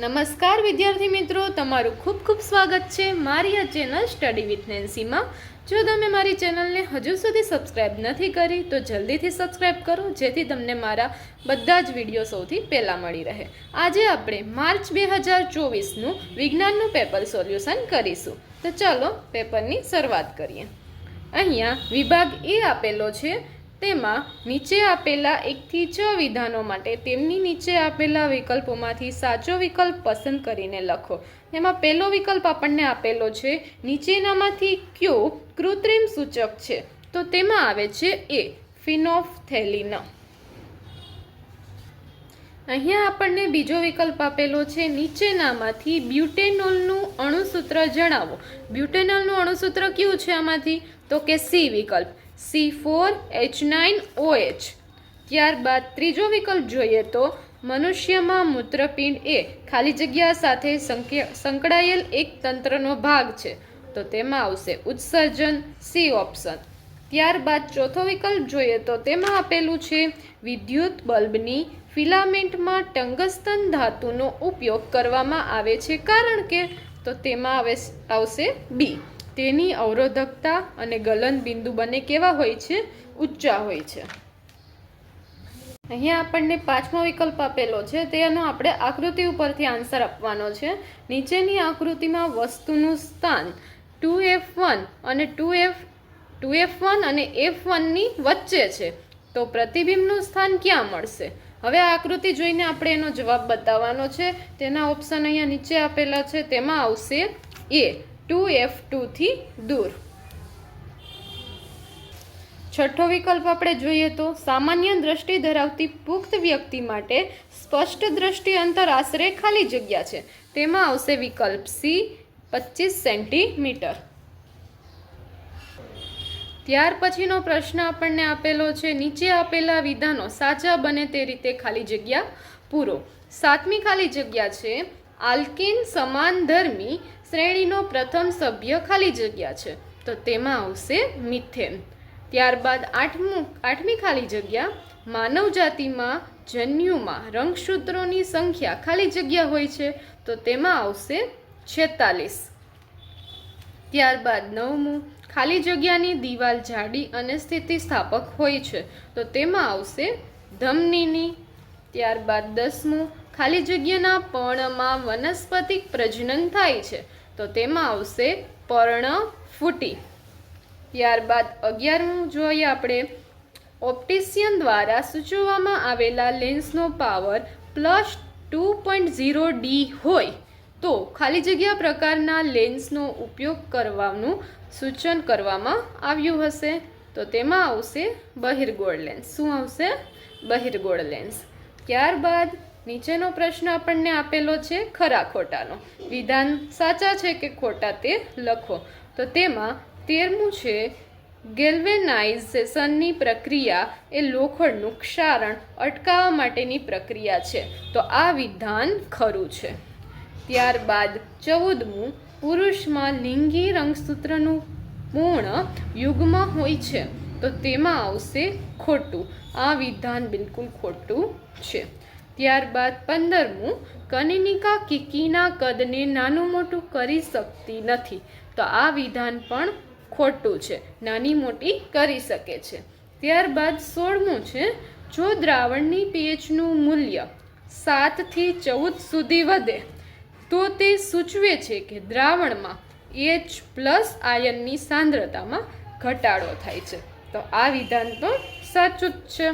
નમસ્કાર વિદ્યાર્થી મિત્રો, તમારું ખૂબ ખૂબ સ્વાગત છે મારી આ ચેનલ સ્ટડી વિથ નેન્સીમાં. જો તમે મારી ચેનલને હજુ સુધી સબસ્ક્રાઈબ નથી કરી તો જલ્દીથી સબસ્ક્રાઈબ કરો, જેથી તમને મારા બધા જ વિડીયો સૌથી પહેલાં મળી રહે. આજે આપણે માર્ચ 2024નું વિજ્ઞાનનું પેપર સોલ્યુશન કરીશું. તો ચાલો પેપરની શરૂઆત કરીએ. અહીંયા વિભાગ એ આપેલો છે. તેમાં નીચે આપેલા 1 થી 6 વિધાનો માટે તેમની નીચે આપેલા વિકલ્પોમાંથી સાચો વિકલ્પ પસંદ કરીને લખો. એમાં પહેલો વિકલ્પ આપણને આપેલો છે, નીચેનામાંથી કયો કૃત્રિમ સૂચક છે? તો તેમાં આવે છે એ ફિનોલ્ફથેલિન. અહીંયા આપણને બીજો વિકલ્પ આપેલો છે, નીચેનામાંથી બ્યુટેનોલનું અણુસૂત્ર જણાવો. બ્યુટેનોલનું અણુસૂત્ર કયું છે આમાંથી? તો કે સી વિકલ્પ, C4H9OH. ત્યારબાદ ત્રીજો વિકલ્પ જોઈએ તો મનુષ્યમાં મૂત્રપિંડ એ ખાલી જગ્યા સાથે સંકળાયેલ એક તંત્રનો ભાગ છે. તો તેમાં આવશે ઉત્સર્જન, સી ઓપ્શન. ત્યારબાદ ચોથો વિકલ્પ જોઈએ તો તેમાં આપેલું છે, વિદ્યુત બલ્બની ફિલામેન્ટમાં ટંગસ્ટન ધાતુનો ઉપયોગ કરવામાં આવે છે કારણ કે. તો તેમાં આવશે બી, તેની અવરોધકતા અને ગલન બિંદુ બંને કેવા હોય છે? ઊંચા હોય છે. અહીંયા આપણને પાંચમો વિકલ્પ આપેલો છે, તેનો આપણે આકૃતિ ઉપરથી આન્સર આપવાનો છે. નીચેની આકૃતિમાં વસ્તુનું સ્થાન 2F1 અને F1 ની વચ્ચે છે, તો પ્રતિબિંબનું સ્થાન ક્યાં મળશે? હવે આ આકૃતિ જોઈને આપણે એનો જવાબ બતાવવાનો છે. તેના ઓપ્શન અહીંયા નીચે આપેલા છે. તેમાં આવશે એ 2F2 થી દૂર. છઠ્ઠો વિકલ્પ આપણે જોઈએ તો સામાન્ય દ્રષ્ટિ ધરાવતી પુખ્ત વ્યક્તિ માટે સ્પષ્ટ દ્રષ્ટિ અંતર આશરે ખાલી જગ્યા છે. તેમાં આવશે વિકલ્પ સી 25 સેન્ટીમીટર. ત્યાર પછીનો પ્રશ્ન આપણને આપેલો છે, નીચે આપેલા વિધાનો સાચા બને તે રીતે ખાલી જગ્યા પૂરો. સાતમી ખાલી જગ્યા છે, આલ્કીન સમાનધર્મી શ્રેણીનો પ્રથમ સભ્ય ખાલી જગ્યા છે. તો તેમાં આવશે મિથેન. ત્યારબાદ આઠમી ખાલી જગ્યા, માનવ જાતિમાં જન્યુમાં રંગસૂત્રોની સંખ્યા ખાલી જગ્યા હોય છે. તો તેમાં આવશે 46. ત્યારબાદ નવમું, ખાલી જગ્યાની દિવાલ જાડી અને સ્થિતિસ્થાપક હોય છે. તો તેમાં આવશે ધમનીની. ત્યારબાદ 10મું, ખાલી જગ્યાના પર્ણમાં વનસ્પતિક પ્રજનન થાય છે. તો તેમાં આવશે પર્ણફૂટી. ત્યારબાદ 11મું જોઈએ આપણે, ઓપ્ટિશિયન દ્વારા સૂચવવામાં આવેલા લેન્સનો પાવર +2.0D હોય તો ખાલી જગ્યા પ્રકારના લેન્સનો ઉપયોગ કરવાનું સૂચન કરવામાં આવ્યું હશે. તો તેમાં આવશે બહિર્ગોળ લેન્સ. શું આવશે? બહિર્ગોળ લેન્સ. ત્યારબાદ નીચેનો પ્રશ્ન આપણને આપેલો છે, ખરા ખોટાનો. વિધાન સાચા છે કે ખોટા તે લખો. તો તેમાં 13મું છે, ગેલ્વેનાઇઝેશનની પ્રક્રિયા એ લોખંડનું ક્ષારણ અટકાવવા માટેની પ્રક્રિયા છે. તો આ વિધાન ખરું છે. ત્યારબાદ 14મું, પુરુષમાં લિંગી રંગસૂત્રનું પૂર્ણ યુગ્મ હોય છે. તો તેમાં આવશે ખોટું. આ વિધાન બિલકુલ ખોટું છે. ત્યારબાદ 15મું, કનિનિકા કીકીના કદને નાનું મોટું કરી શકતી નથી. તો આ વિધાન પણ ખોટું છે, નાની મોટી કરી શકે છે. ત્યારબાદ 16મું છે, જો દ્રાવણની pHનું મૂલ્ય 7 થી 14 સુધી વધે તો તે સૂચવે છે કે દ્રાવણમાં H+ આયનની સાંદ્રતામાં ઘટાડો થાય છે. તો આ વિધાન પણ સાચું જ છે.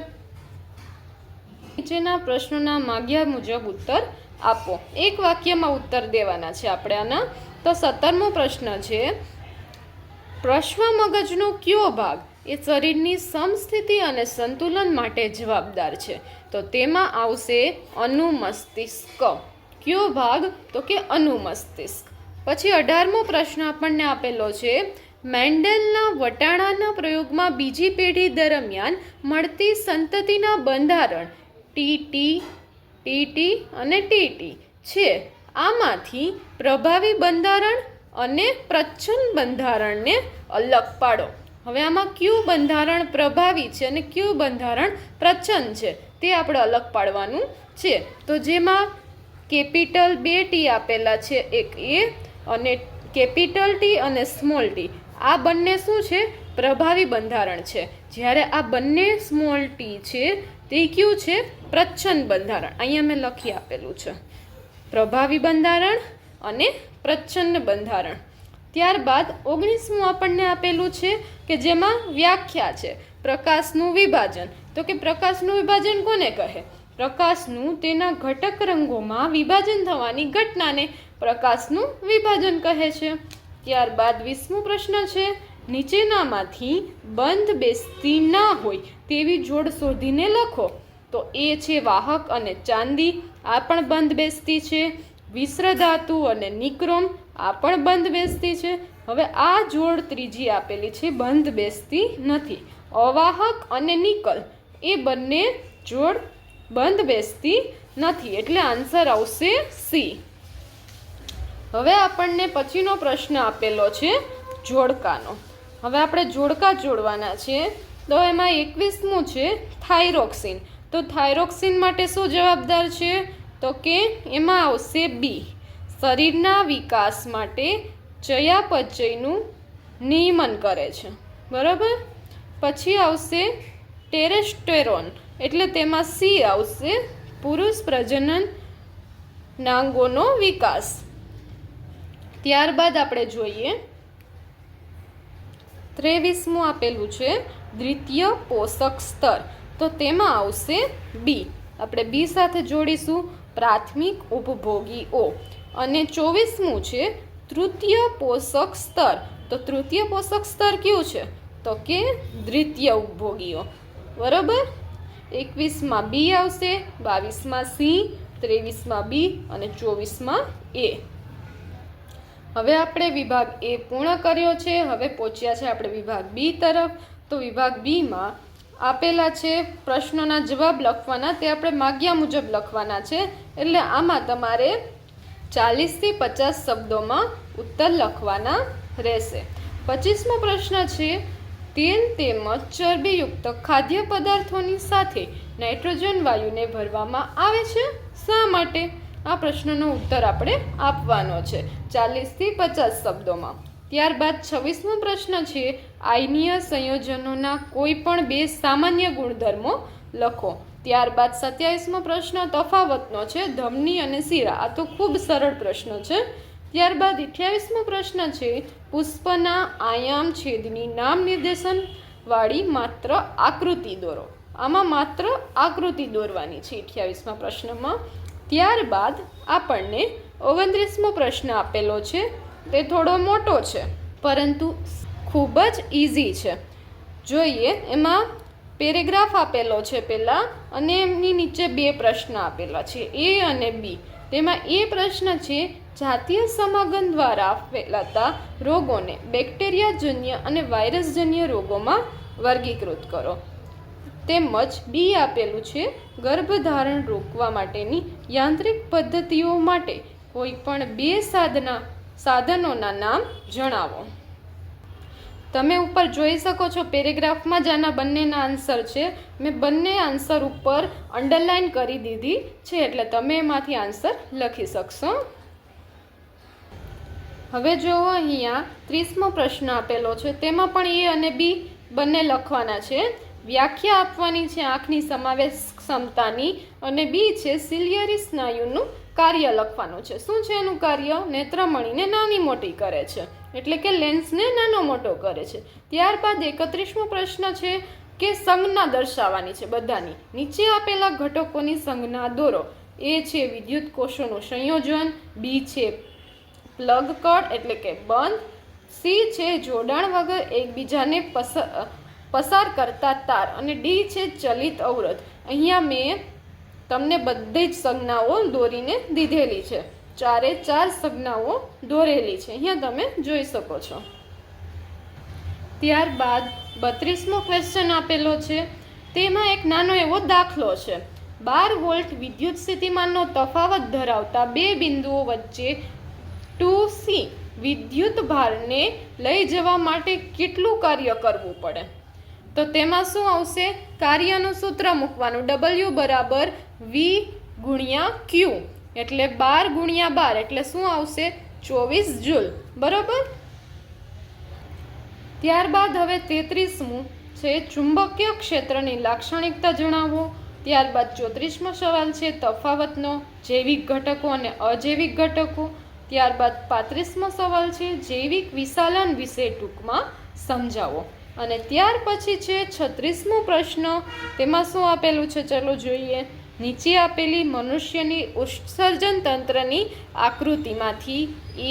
નીચેના પ્રશ્નોના માગ્યા મુજબ ઉત્તર આપો. એક વાક્યમાં ઉત્તર દેવાના છે આપણે આના. તો 17મો પ્રશ્ન છે, પશ્વ મગજનો કયો ભાગ એ શરીરની સમસ્થિતિ અને સંતુલન માટે જવાબદાર છે? તો તેમાં આવશે અનુમસ્તિષ્ક. કયો ભાગ? તો કે અનુમસ્તિષ્ક. પછી 18મો પ્રશ્ન આપણને આપેલો છે, મેન્ડેલના વટાણાના પ્રયોગમાં બીજી પેઢી દરમિયાન મળતી સંતતિના બંધારણ ટીટી અને ટીટી છે. આમાંથી પ્રભાવી બંધારણ અને પ્રચ્છન્ન બંધારણને અલગ પાડો. હવે આમાં કયું બંધારણ પ્રભાવી છે અને કયું બંધારણ પ્રચ્છન્ન છે તે આપણે અલગ પાડવાનું છે. તો જેમાં કેપિટલ 2 ટી આપેલા છે, એક એ અને કેપિટલ ટી અને સ્મોલ ટી. આ બંને શું છે? પ્રભાવી બંધારણ છે. જ્યારે આ બંને સ્મોલ ટી છે તે કયું છે? પ્રચ્છન્ન બંધારણ. અહીંયા મેં લખી આપેલું છે, પ્રભાવી બંધારણ અને પ્રચ્છન્ન બંધારણ. ત્યારબાદ 19મું આપણને આપેલું છે કે જેમાં વ્યાખ્યા છે પ્રકાશનું વિભાજન. તો કે પ્રકાશનું વિભાજન કોને કહે? પ્રકાશનું તેના ઘટક રંગોમાં વિભાજન થવાની ઘટનાને પ્રકાશનું વિભાજન કહે છે. ત્યારબાદ 20મો પ્રશ્ન છે, નીચેનામાંથી બંધ બેસતી ના હોય તેવી જોડ શોધીને લખો. તો એ છે વાહક અને ચાંદી, આ પણ બંધ બેસતી છે. મિશ્રધાતુ અને નિક્રોમ, આ પણ બંધ બેસતી છે. હવે આ જોડ ત્રીજી આપેલી છે, બંધ બેસતી નથી. અવાહક અને નિકલ, એ બંને જોડ બંધ બેસતી નથી, એટલે આન્સર આવશે સી. હવે આપણને પછીનો પ્રશ્ન આપેલો છે જોડકાનો. હવે આપણે જોડકા જોડવાના છે. તો એમાં 21મું છે થાઇરોક્સિન. તો થાઇરોક્સિન માટે શું જવાબદાર છે? તો કે એમાં આવશે બી. શરીરના વિકાસ માટે ચયાપચયનું નિયમન કરે છે, બરાબર. પછી આવશે ટેરેસ્ટેરોન, એટલે તેમાં સી આવશે, પુરુષ પ્રજનન નાંગોનો વિકાસ. ત્યારબાદ આપણે જોઈએ 23મું આપેલું છે દ્વિતીય પોષક સ્તર. તો તેમાં આવશે બી. આપણે બી સાથે જોડીશું પ્રાથમિક ઉપભોગીઓ. અને 24મું છે તૃતીય પોષક સ્તર. તો તૃતીય પોષક સ્તર કયું છે? તો કે દ્વિતીય ઉપભોગીઓ, બરાબર. 21માં બી આવશે, 22માં સી, 23માં બી અને 24માં એ. હવે આપણે વિભાગ એ પૂર્ણ કર્યો છે. હવે પહોંચ્યા છે આપણે વિભાગ બી તરફ. તો વિભાગ બીમાં આપેલા છે પ્રશ્નોના જવાબ લખવાના, તે આપણે માગ્યા મુજબ લખવાના છે. એટલે આમાં તમારે 40થી 50 શબ્દોમાં ઉત્તર લખવાના રહેશે. 25મો પ્રશ્ન છે, તેલ તેમજ ચરબીયુક્ત ખાદ્ય પદાર્થોની સાથે નાઇટ્રોજન વાયુને ભરવામાં આવે છે, શા માટે? આ પ્રશ્નનો ઉત્તર આપણે આપવાનો છે 40થી 50 શબ્દોમાં. ત્યારબાદ 26મો પ્રશ્ન છે, આયનીય સંયોજનોના કોઈ પણ બે સામાન્ય ગુણધર્મો લખો. ત્યારબાદ 27મો પ્રશ્ન તફાવતનો છે, ધમની અને શિરા. આ તો ખૂબ સરળ પ્રશ્ન છે. ત્યારબાદ 28મો પ્રશ્ન છે, પુષ્પના આયામ છેદની નામ નિર્દેશન વાળી માત્ર આકૃતિ દોરો. આમાં માત્ર આકૃતિ દોરવાની છે 28મા પ્રશ્નમાં. ત્યારબાદ આપણને 29મો પ્રશ્ન આપેલો છે, તે થોડો મોટો છે પરંતુ ખૂબ જ ઇઝી છે. જોઈએ, એમાં પેરેગ્રાફ આપેલો છે પહેલાં, અને એમની નીચે બે પ્રશ્ન આપેલા છે, એ અને બી. તેમાં એ પ્રશ્ન છે, જાતીય સમાગમ દ્વારા ફેલાતા રોગોને બેક્ટેરિયાજન્ય અને વાયરસજન્ય રોગોમાં વર્ગીકૃત કરો. તેમજ બી આપેલું છે, ગર્ભધારણ રોકવા માટેની યાંત્રિક પદ્ધતિઓ માટે કોઈ પણ બે સાધનોના નામ જણાવો. તમે ઉપર જોઈ શકો છો પેરેગ્રાફમાં જ આના બંનેના આન્સર છે. મેં બંને આન્સર ઉપર અંડરલાઈન કરી દીધી છે, એટલે તમે એમાંથી આન્સર લખી શકશો. હવે જુઓ, અહીંયા 30મો પ્રશ્ન આપેલો છે, તેમાં પણ એ અને બી બંને લખવાના છે. વ્યાખ્યા આપવાની છે આંખની સમાવેશ ક્ષમતાની, અને બી છે સિલિયરી સ્નાયુનું કાર્ય લખવાનું છે. શું છે એનું કાર્ય? નેત્રમણીને નાની મોટી કરે છે, એટલે કે લેન્સને નાનો મોટો કરે છે. ત્યારબાદ 31મો પ્રશ્ન છે કે સંજ્ઞા દર્શાવવાની છે બધાની. નીચે આપેલા ઘટકોની સંજ્ઞા દોરો. એ છે વિદ્યુત કોષોનું સંયોજન, બી છે પ્લગ કળ એટલે કે બંધ, સી છે જોડાણ વગર એકબીજાને પસાર કરતા તાર, અને ડી છે ચલિત અવરોધ. અહીંયા મેં તમને બધી જ સંજ્ઞાઓ દોરીને દીધેલી છે, 4 સંજ્ઞાઓ દોરેલી છે, અહીંયા તમે જોઈ શકો છો. ત્યારબાદ 32મો ક્વેશ્ચન આપેલો છે, તેમાં એક નાનો એવો દાખલો છે. 12 વોલ્ટ વિદ્યુત સ્થિતિમાનનો તફાવત ધરાવતા બે બિંદુઓ વચ્ચે 2C વિદ્યુત ભારને લઈ જવા માટે કેટલું કાર્ય કરવું પડે? તો તેમાં શું આવશે? કાર્યનું સૂત્ર મૂકવાનું, W = V × Q. એટલે 12 ગુણ્યા 12 એટલે શું આવશે? 24 જૂલ. બરોબર. ત્યારબાદ હવે 33મું છે ચુંબકીય ક્ષેત્રની લાક્ષણિકતા જણાવો. ત્યારબાદ 34મો સવાલ છે તફાવતનો, જૈવિક ઘટકો અને અજૈવિક ઘટકો. ત્યારબાદ 35મો સવાલ છે જૈવિક વિશાલન વિશે ટૂંકમાં સમજાવો. અને ત્યાર પછી છે 36મો પ્રશ્ન. તેમાં શું આપેલું છે ચલો જોઈએ. નીચે આપેલી મનુષ્યની ઉત્સર્જન તંત્રની આકૃતિમાંથી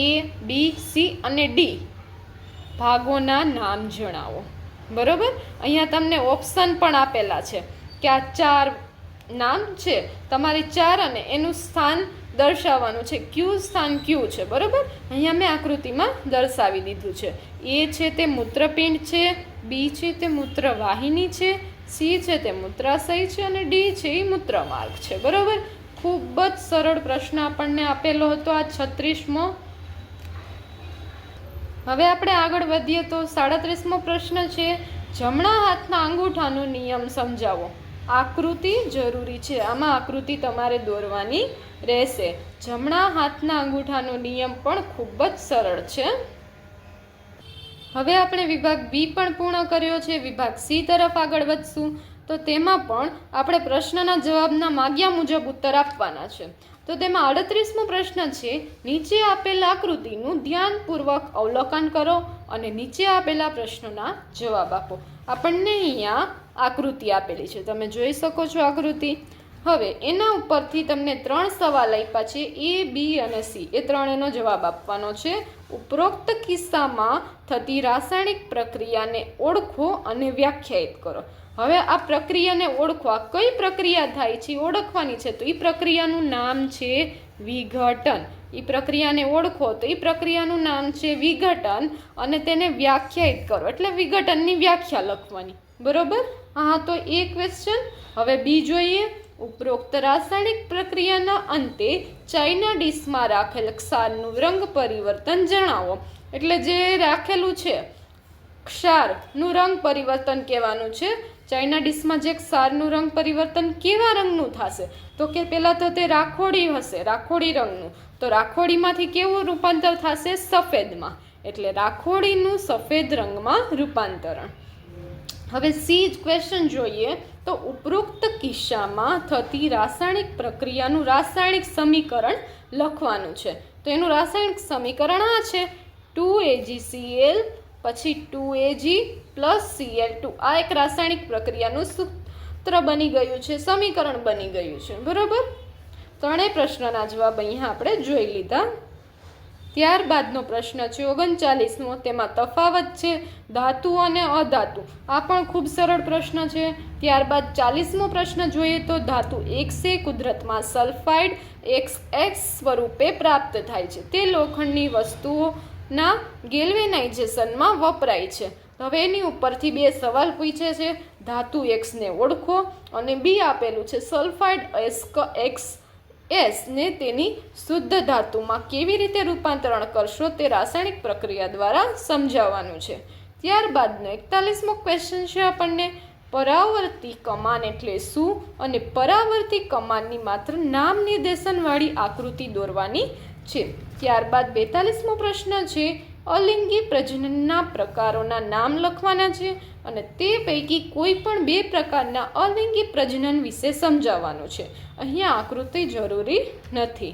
A, B, C અને D ભાગોના નામ જણાવો. બરોબર. અહીંયા તમને ઓપ્શન પણ આપેલા છે કે આ 4 નામ છે, તમારે 4 અને એનું સ્થાન દર્શાવવાનું છે. ક્યુ સ્થાન ક્યુ છે. બરોબર. અહીંયા મેં આકૃતિમાં દર્શાવી દીધું છે. A છે તે મૂત્રપિંડ છે, B છે તે મૂત્રવાહિની છે, C છે તે મૂત્રાશય છે અને D છે એ મૂત્રમાર્ગ છે. બરોબર. ખૂબ જ સરળ પ્રશ્ન આપણને આપેલો હતો આ 36મો. હવે આપણે આગળ વધીએ તો 37મો પ્રશ્ન છે જમણા હાથના અંગૂઠાનો નિયમ સમજાવો. આકૃતિ જરૂરી છે. આમાં આકૃતિ તમારે દોરવાની રહેશે. જમણા હાથના અંગૂઠાનો નિયમ પણ ખૂબ જ સરળ છે. હવે આપણે વિભાગ બી પણ પૂર્ણ કર્યો છે. વિભાગ સી તરફ આગળ વધશું તો તેમાં પણ આપણે પ્રશ્નના જવાબના માગ્યા મુજબ ઉત્તર આપવાના છે. તો તેમાં 38મો પ્રશ્ન છે નીચે આપેલ આકૃતિનું ધ્યાનપૂર્વક અવલોકન કરો અને નીચે આપેલા પ્રશ્નોના જવાબ આપો. આપણને અહીંયા આકૃતિ આપેલી છે, તમે જોઈ શકો છો આકૃતિ. હવે એના ઉપરથી તમને 3 સવાલ આપ્યા છે A, B અને C. એ ત્રણેયનો જવાબ આપવાનો છે. ઉપરોક્ત કિસ્સામાં થતી રાસાયણિક પ્રક્રિયાને ઓળખો અને વ્યાખ્યાયિત કરો. હવે આ પ્રક્રિયાને ઓળખવા, કઈ પ્રક્રિયા થાય છે ઓળખવાની છે, તો એ પ્રક્રિયાનું નામ છે વિઘટન. એ પ્રક્રિયાને ઓળખો તો એ પ્રક્રિયાનું નામ છે વિઘટન અને તેને વ્યાખ્યાયિત કરો એટલે વિઘટનની વ્યાખ્યા લખવાની. બરોબર. હા, તો એ ક્વેશ્ચન. હવે બી જોઈએ. ઉપરોક્ત રાસાયણિક પ્રક્રિયાના અંતે ચાઈના ડીશમાં રાખેલ ક્ષારનું રંગ પરિવર્તન જણાવો. એટલે જે રાખેલું છે ક્ષારનું રંગ પરિવર્તન કહેવાનું છે. ચાઈના ડીશમાં જે ક્ષારનું રંગ પરિવર્તન કેવા રંગનું થશે, તો કે પહેલાં તો તે રાખોડી હશે, રાખોડી રંગનું. તો રાખોડીમાંથી કેવું રૂપાંતર થશે? સફેદમાં. એટલે રાખોડીનું સફેદ રંગમાં રૂપાંતરણ. હવે સી ક્વેશ્ચન જોઈએ તો ઉપરોક્ત કિસ્સામાં થતી રાસાયણિક પ્રક્રિયાનું રાસાયણિક સમીકરણ લખવાનું છે. તો એનું રાસાયણિક સમીકરણ આ છે 2AgCl પછી 2Ag + Cl2. આ એક રાસાયણિક પ્રક્રિયાનું સૂત્ર બની ગયું છે, સમીકરણ બની ગયું છે. બરોબર. ત્રણેય પ્રશ્નના જવાબ અહીંયા આપણે જોઈ લીધા. ત્યારબાદનો પ્રશ્ન છે 39મો. તેમાં તફાવત છે ધાતુ અને અધાતુ. આ પણ ખૂબ સરળ પ્રશ્ન છે. ત્યારબાદ 40મો પ્રશ્ન જોઈએ તો ધાતુ X કુદરતમાં સલ્ફાઇડ XX સ્વરૂપે પ્રાપ્ત થાય છે. તે લોખંડની વસ્તુઓના ગેલ્વેનાઇઝેશનમાં વપરાય છે. હવે એની ઉપરથી 2 સવાલ પૂછે છે. ધાતુ X ને ઓળખો અને બી આપેલું છે સલ્ફાઇડ X ને તેની શુદ્ધ ધાતુમાં કેવી રીતે રૂપાંતરણ કરશો તે રાસાયણિક પ્રક્રિયા દ્વારા સમજાવવાનું છે. ત્યારબાદનો 41મો ક્વેશ્ચન છે આપણને પરાવર્તી કમાન એટલે શું અને પરાવર્તી કમાનની માત્ર નામ નિર્દેશનવાળી આકૃતિ દોરવાની છે. ત્યારબાદ 42મો પ્રશ્ન છે અલિંગી પ્રજનનના પ્રકારોના નામ લખવાના છે અને તે પૈકી કોઈ પણ 2 પ્રકારના અલિંગી પ્રજનન વિશે સમજાવવાનું છે. અહીંયા આકૃતિ જરૂરી નથી.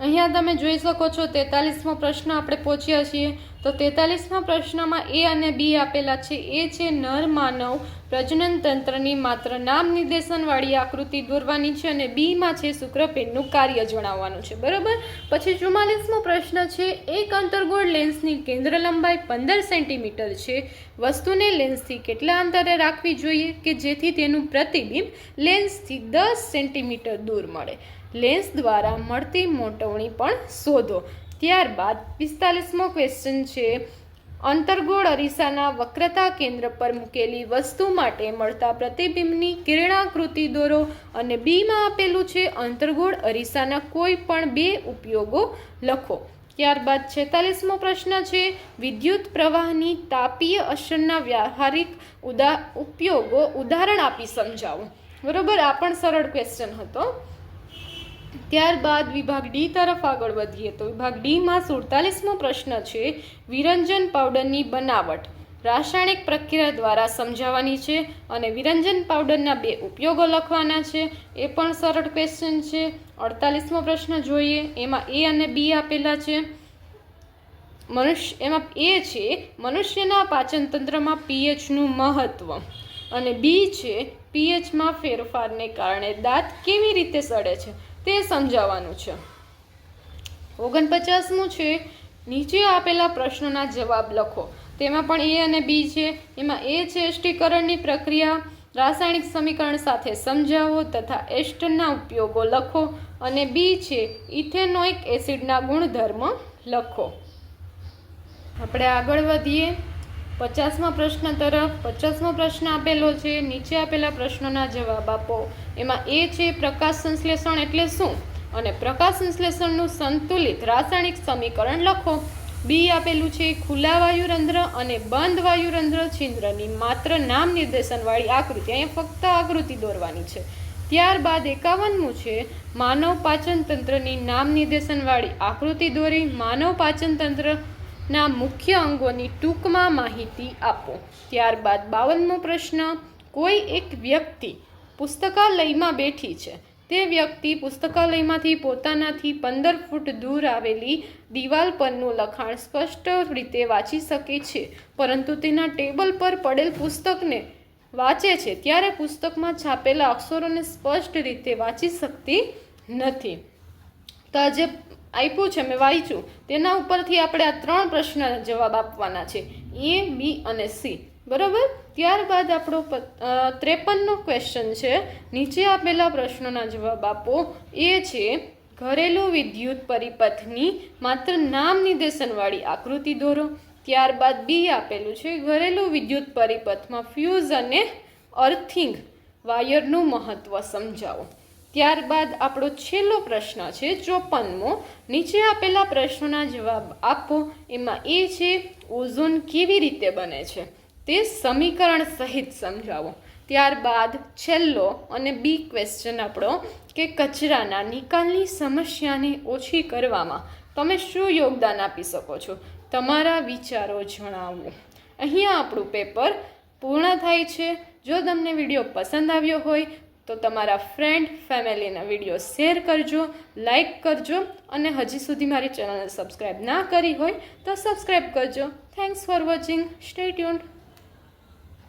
અહીંયા તમે જોઈ શકો છો 43મો પ્રશ્ન આપણે પહોંચ્યા છીએ. તો 43મા પ્રશ્નમાં એ અને બી આપેલા છે. એ છે નર માનવ પ્રજનન તંત્રની માત્ર નામ નિર્દેશનવાળી આકૃતિ દોરવાની છે અને બીમાં છે શુક્રપિંડનું કાર્ય જણાવવાનું છે. બરાબર. પછી 44મો પ્રશ્ન છે એક અંતર્ગોળ લેન્સની કેન્દ્ર લંબાઈ 15 સેન્ટીમીટર છે. વસ્તુને લેન્સથી કેટલા અંતરે રાખવી જોઈએ કે જેથી તેનું પ્રતિબિંબ લેન્સથી 10 સેન્ટીમીટર દૂર મળે. લેન્સ દ્વારા મળતી મોટવણી પણ શોધો. ત્યારબાદ 45મો ક્વેશ્ચન છે અંતર્ગોળ અરીસાના વક્રતા કેન્દ્ર પર મૂકેલી વસ્તુ માટે મળતા પ્રતિબિંબની કિરણાકૃતિ દોરો અને બીમાં આપેલું છે અંતર્ગોળ અરીસાના કોઈ પણ 2 ઉપયોગો લખો. ત્યારબાદ 46મો પ્રશ્ન છે વિદ્યુત પ્રવાહની તાપીય અસરના વ્યાવહારિક ઉપયોગો ઉદાહરણ આપી સમજાવો. બરોબર. આ પણ સરળ ક્વેશ્ચન હતો. ત્યારબાદ વિભાગ ડી તરફ આગળ વધીએ તો વિભાગ ડીમાં 47મો પ્રશ્ન છે વિરંજન પાવડરની બનાવટ રાસાયણિક પ્રક્રિયા દ્વારા સમજાવવાની છે અને વિરંજન પાવડરના 2 ઉપયોગો લખવાના છે. એ પણ સરળ ક્વેશ્ચન છે. 48મો પ્રશ્ન જોઈએ. એમાં એ અને બી આપેલા છે. એમાં એ છે મનુષ્યના પાચન તંત્રમાં પીએચનું મહત્વ અને બી છે પીએચમાં ફેરફારને કારણે દાંત કેવી રીતે સડે છે તે સમજાવવાનું છે. 49મું છે નીચે આપેલા પ્રશ્નોના જવાબ લખો. તેમાં પણ એ અને બી છે. એમાં એ છે એસ્ટીકરણની પ્રક્રિયા રાસાયણિક સમીકરણ સાથે સમજાવો તથા એસ્ટરના ઉપયોગો લખો અને બી છે ઇથેનોઇક એસિડના ગુણધર્મ લખો. આપણે આગળ વધીએ 50મા પ્રશ્ન તરફ. 50મો પ્રશ્ન આપેલો છે નીચે આપેલા પ્રશ્નોના જવાબ આપો. એમાં એ છે પ્રકાશ સંશ્લેષણ એટલે શું અને પ્રકાશ સંશ્લેષણનું સંતુલિત રાસાયણિક સમીકરણ લખો. બી આપેલું છે ખુલ્લા વાયુરંધ્ર અને બંધ વાયુરંધ્ર છિદ્રની માત્ર નામ નિર્દેશનવાળી આકૃતિ. અહીંયા ફક્ત આકૃતિ દોરવાની છે. ત્યારબાદ 51મું છે માનવ પાચન તંત્રની નામ નિર્દેશનવાળી આકૃતિ દોરી માનવ પાચન તંત્રના મુખ્ય અંગોની ટૂંકમાં માહિતી આપો. ત્યારબાદ 52મો પ્રશ્ન કોઈ એક વ્યક્તિ પુસ્તકાલયમાં બેઠી છે. તે વ્યક્તિ પુસ્તકાલયમાંથી પોતાનાથી 15 ફૂટ દૂર આવેલી દિવાલ પરનું લખાણ સ્પષ્ટ રીતે વાંચી શકે છે પરંતુ તેના ટેબલ પર પડેલ પુસ્તકને વાંચે છે ત્યારે પુસ્તકમાં છાપેલા અક્ષરોને સ્પષ્ટ રીતે વાંચી શકતી નથી. તો આ જે આપ્યું છે મેં વાંચ્યું તેના ઉપરથી આપણે આ 3 પ્રશ્નના જવાબ આપવાના છે એ બી અને સી. બરાબર. ત્યારબાદ આપણો 53નો ક્વેશ્ચન છે નીચે આપેલા પ્રશ્નોના જવાબ આપો. એ છે ઘરેલું વિદ્યુત પરિપથની માત્ર નામ નિર્દેશનવાળી આકૃતિ દોરો. ત્યારબાદ બી આપેલું છે ઘરેલું વિદ્યુત પરિપથમાં ફ્યુઝ અને અર્થિંગ વાયરનું મહત્વ સમજાવો. ત્યારબાદ આપણો છેલ્લો પ્રશ્ન છે 54મો નીચે આપેલા પ્રશ્નોના જવાબ આપો. એમાં એ છે ઓઝોન કેવી રીતે બને છે તે સમીકરણ સહિત સમજાવો. ત્યારબાદ છેલ્લો અને બી ક્વેશ્ચન આપણો કે કચરાના નિકાલની સમસ્યાને ઓછી કરવામાં તમે શું યોગદાન આપી શકો છો તમારા વિચારો જણાવો. અહીંયા આપણું પેપર પૂર્ણ થાય છે. જો તમને વિડીયો પસંદ આવ્યો હોય તો તમારા ફ્રેન્ડ ફેમિલીના વિડીયો શેર કરજો, લાઈક કરજો અને હજી સુધી મારી ચેનલને સબસ્ક્રાઈબ ના કરી હોય તો સબસ્ક્રાઈબ કરજો. Thanks for watching. Stay tuned.